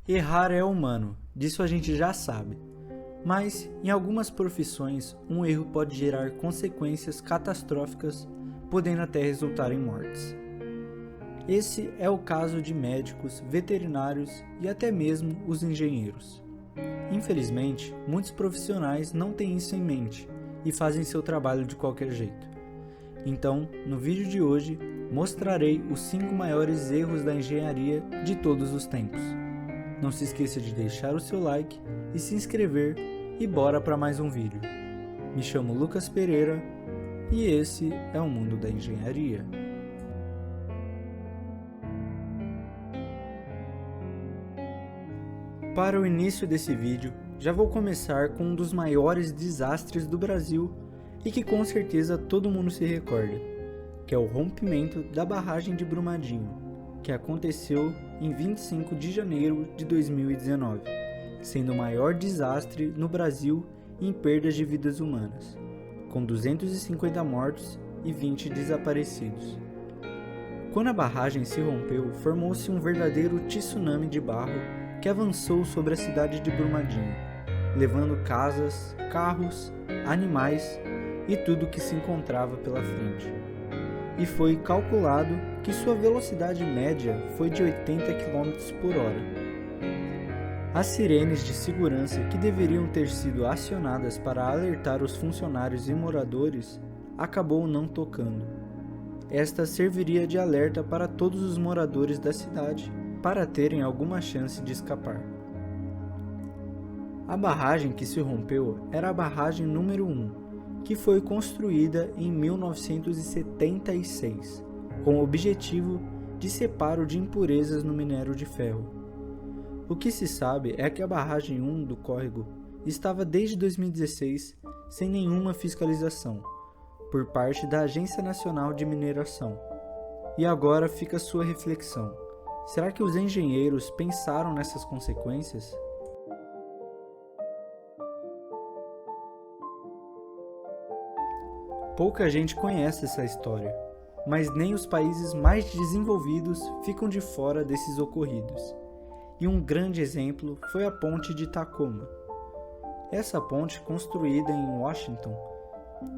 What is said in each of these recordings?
Errar é humano, disso a gente já sabe. Mas, em algumas profissões, um erro pode gerar consequências catastróficas, podendo até resultar em mortes. Esse é o caso de médicos, veterinários e até mesmo os engenheiros. Infelizmente, muitos profissionais não têm isso em mente e fazem seu trabalho de qualquer jeito. Então, no vídeo de hoje, mostrarei os 5 maiores erros da engenharia de todos os tempos. Não se esqueça de deixar o seu like e se inscrever e bora para mais um vídeo. Me chamo Lucas Pereira e esse é o mundo da engenharia. Para o início desse vídeo, já vou começar com um dos maiores desastres do Brasil e que com certeza todo mundo se recorda, que é o rompimento da barragem de Brumadinho, que aconteceu em 25 de janeiro de 2019, sendo o maior desastre no Brasil em perdas de vidas humanas, com 250 mortos e 20 desaparecidos. Quando a barragem se rompeu, formou-se um verdadeiro tsunami de barro que avançou sobre a cidade de Brumadinho, levando casas, carros, animais e tudo que se encontrava pela frente. E foi calculado que sua velocidade média foi de 80 km por hora. As sirenes de segurança que deveriam ter sido acionadas para alertar os funcionários e moradores acabou não tocando. Esta serviria de alerta para todos os moradores da cidade para terem alguma chance de escapar. A barragem que se rompeu era a barragem número 1, que foi construída em 1976, com o objetivo de separo de impurezas no minério de ferro. O que se sabe é que a barragem 1 do córrego estava desde 2016 sem nenhuma fiscalização, por parte da Agência Nacional de Mineração. E agora fica a sua reflexão. Será que os engenheiros pensaram nessas consequências? Pouca gente conhece essa história, mas nem os países mais desenvolvidos ficam de fora desses ocorridos. E um grande exemplo foi a ponte de Tacoma. Essa ponte, construída em Washington,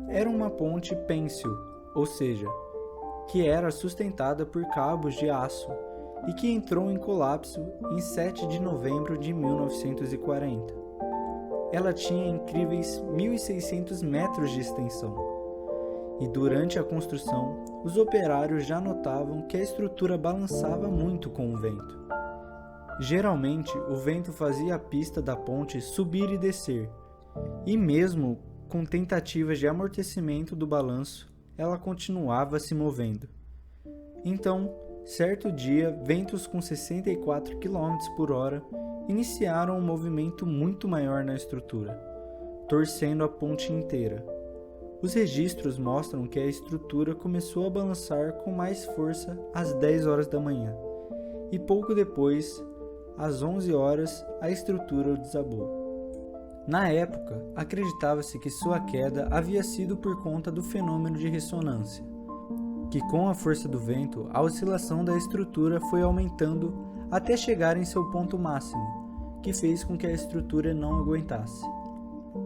era uma ponte pêncil, ou seja, que era sustentada por cabos de aço e que entrou em colapso em 7 de novembro de 1940. Ela tinha incríveis 1.600 metros de extensão. E durante a construção, os operários já notavam que a estrutura balançava muito com o vento. Geralmente, o vento fazia a pista da ponte subir e descer, e mesmo com tentativas de amortecimento do balanço, ela continuava se movendo. Então, certo dia, ventos com 64 km por hora iniciaram um movimento muito maior na estrutura, torcendo a ponte inteira. Os registros mostram que a estrutura começou a balançar com mais força às 10 horas da manhã, e pouco depois, às 11 horas, a estrutura desabou. Na época, acreditava-se que sua queda havia sido por conta do fenômeno de ressonância, que com a força do vento, a oscilação da estrutura foi aumentando até chegar em seu ponto máximo, que fez com que a estrutura não aguentasse.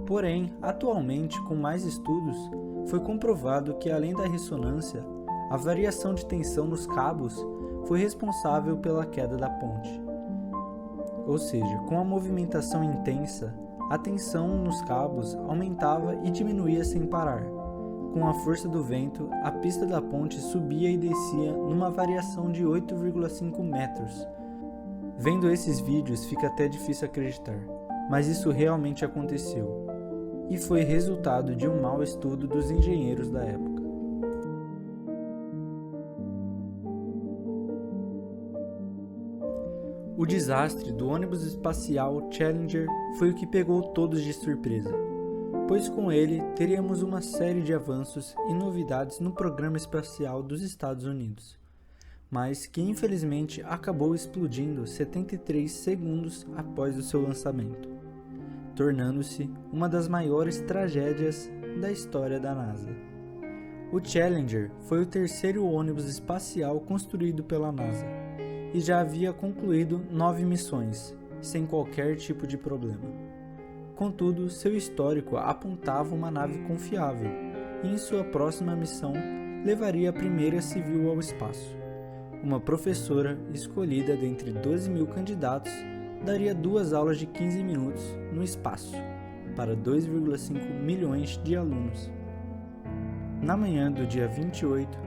Porém, atualmente, com mais estudos, foi comprovado que além da ressonância, a variação de tensão nos cabos foi responsável pela queda da ponte. Ou seja, com a movimentação intensa, a tensão nos cabos aumentava e diminuía sem parar. Com a força do vento, a pista da ponte subia e descia numa variação de 8,5 metros. Vendo esses vídeos fica até difícil acreditar, mas isso realmente aconteceu, e foi resultado de um mau estudo dos engenheiros da época. O desastre do ônibus espacial Challenger foi o que pegou todos de surpresa, pois com ele teríamos uma série de avanços e novidades no programa espacial dos Estados Unidos, mas que infelizmente acabou explodindo 73 segundos após o seu lançamento, tornando-se uma das maiores tragédias da história da NASA. O Challenger foi o terceiro ônibus espacial construído pela NASA e já havia concluído 9 missões, sem qualquer tipo de problema. Contudo, seu histórico apontava uma nave confiável e em sua próxima missão levaria a primeira civil ao espaço. Uma professora escolhida dentre 12.000 candidatos daria 2 aulas de 15 minutos no espaço para 2,5 milhões de alunos. Na manhã do dia 28,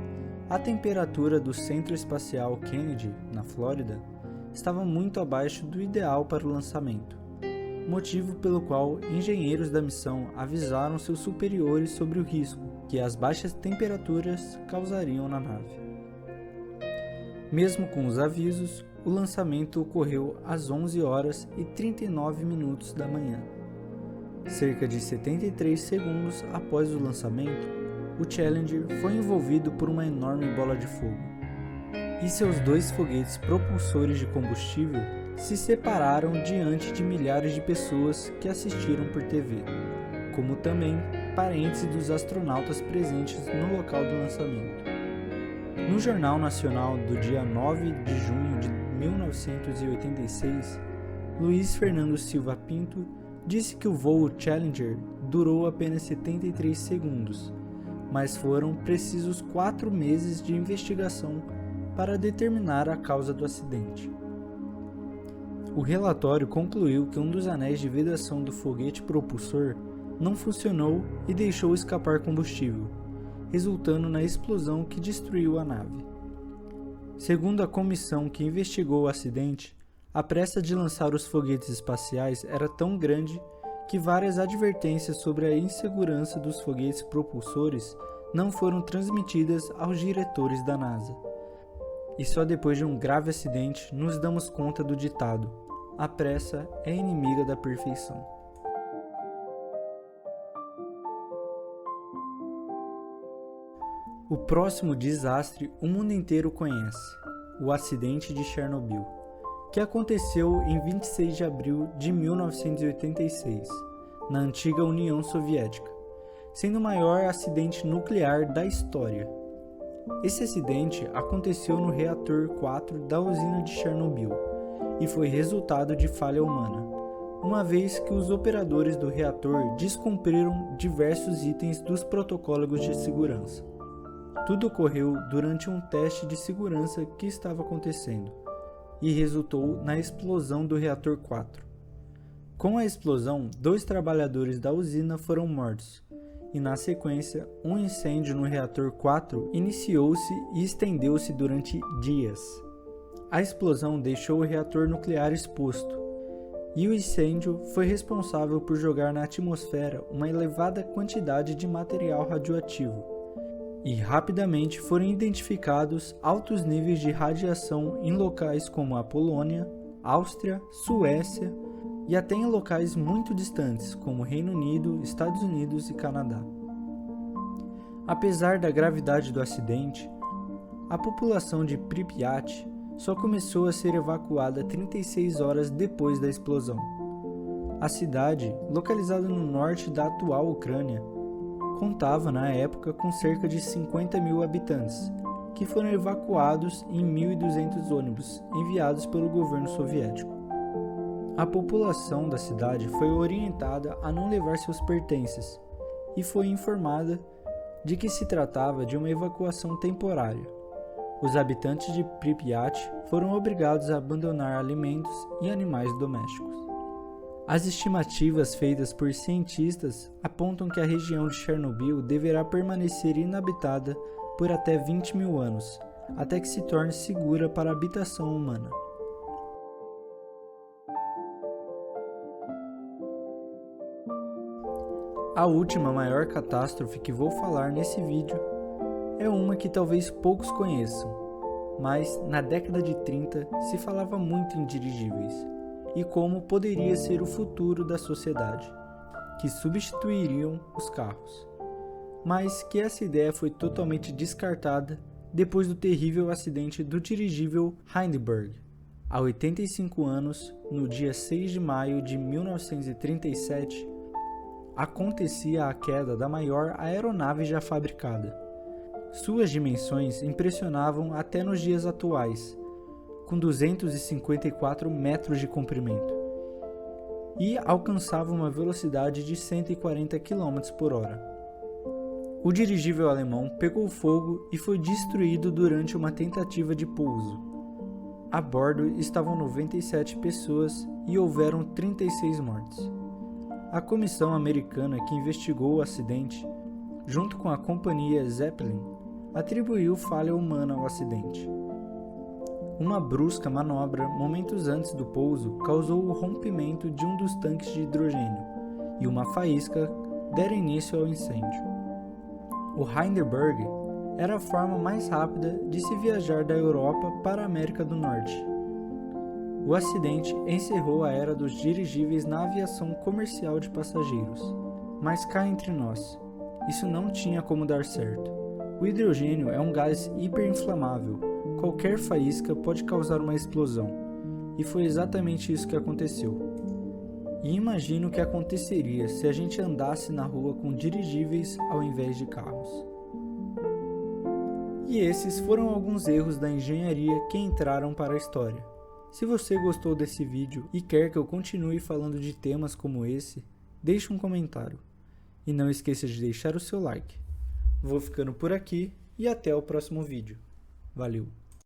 a temperatura do Centro Espacial Kennedy, na Flórida, estava muito abaixo do ideal para o lançamento, motivo pelo qual engenheiros da missão avisaram seus superiores sobre o risco que as baixas temperaturas causariam na nave. Mesmo com os avisos, o lançamento ocorreu às 11h39 da manhã. Cerca de 73 segundos após o lançamento, o Challenger foi envolvido por uma enorme bola de fogo, e seus 2 foguetes propulsores de combustível se separaram diante de milhares de pessoas que assistiram por TV, como também parentes dos astronautas presentes no local do lançamento. No Jornal Nacional do dia 9 de junho de 1986, Luiz Fernando Silva Pinto disse que o voo Challenger durou apenas 73 segundos, mas foram precisos 4 meses de investigação para determinar a causa do acidente. O relatório concluiu que um dos anéis de vedação do foguete propulsor não funcionou e deixou escapar combustível, resultando na explosão que destruiu a nave. Segundo a comissão que investigou o acidente, a pressa de lançar os foguetes espaciais era tão grande que várias advertências sobre a insegurança dos foguetes propulsores não foram transmitidas aos diretores da NASA. E só depois de um grave acidente nos damos conta do ditado: a pressa é inimiga da perfeição. O próximo desastre o mundo inteiro conhece, o acidente de Chernobyl, que aconteceu em 26 de abril de 1986, na antiga União Soviética, sendo o maior acidente nuclear da história. Esse acidente aconteceu no reator 4 da usina de Chernobyl e foi resultado de falha humana, uma vez que os operadores do reator descumpriram diversos itens dos protocolos de segurança. Tudo ocorreu durante um teste de segurança que estava acontecendo e resultou na explosão do reator 4. Com a explosão, 2 trabalhadores da usina foram mortos e, na sequência, um incêndio no reator 4 iniciou-se e estendeu-se durante dias. A explosão deixou o reator nuclear exposto e o incêndio foi responsável por jogar na atmosfera uma elevada quantidade de material radioativo. E rapidamente foram identificados altos níveis de radiação em locais como a Polônia, Áustria, Suécia e até em locais muito distantes como Reino Unido, Estados Unidos e Canadá. Apesar da gravidade do acidente, a população de Pripyat só começou a ser evacuada 36 horas depois da explosão. A cidade, localizada no norte da atual Ucrânia, contava na época com cerca de 50.000 habitantes, que foram evacuados em 1.200 ônibus enviados pelo governo soviético. A população da cidade foi orientada a não levar seus pertences e foi informada de que se tratava de uma evacuação temporária. Os habitantes de Pripyat foram obrigados a abandonar alimentos e animais domésticos. As estimativas feitas por cientistas apontam que a região de Chernobyl deverá permanecer inabitada por até 20.000 anos, até que se torne segura para a habitação humana. A última maior catástrofe que vou falar nesse vídeo é uma que talvez poucos conheçam, mas na década de 30 se falava muito em dirigíveis e como poderia ser o futuro da sociedade, que substituiriam os carros. Mas que essa ideia foi totalmente descartada depois do terrível acidente do dirigível Hindenburg. Há 85 anos, no dia 6 de maio de 1937, acontecia a queda da maior aeronave já fabricada. Suas dimensões impressionavam até nos dias atuais, com 254 metros de comprimento e alcançava uma velocidade de 140 km por hora. O dirigível alemão pegou fogo e foi destruído durante uma tentativa de pouso. A bordo estavam 97 pessoas e houveram 36 mortes. A comissão americana que investigou o acidente, junto com a companhia Zeppelin, atribuiu falha humana ao acidente. Uma brusca manobra momentos antes do pouso causou o rompimento de um dos tanques de hidrogênio e uma faísca dera início ao incêndio. O Hindenburg era a forma mais rápida de se viajar da Europa para a América do Norte. O acidente encerrou a era dos dirigíveis na aviação comercial de passageiros. Mas cá entre nós, isso não tinha como dar certo. O hidrogênio é um gás hiperinflamável. Qualquer faísca pode causar uma explosão. E foi exatamente isso que aconteceu. E imagino o que aconteceria se a gente andasse na rua com dirigíveis ao invés de carros. E esses foram alguns erros da engenharia que entraram para a história. Se você gostou desse vídeo e quer que eu continue falando de temas como esse, deixe um comentário. E não esqueça de deixar o seu like. Vou ficando por aqui e até o próximo vídeo. Valeu!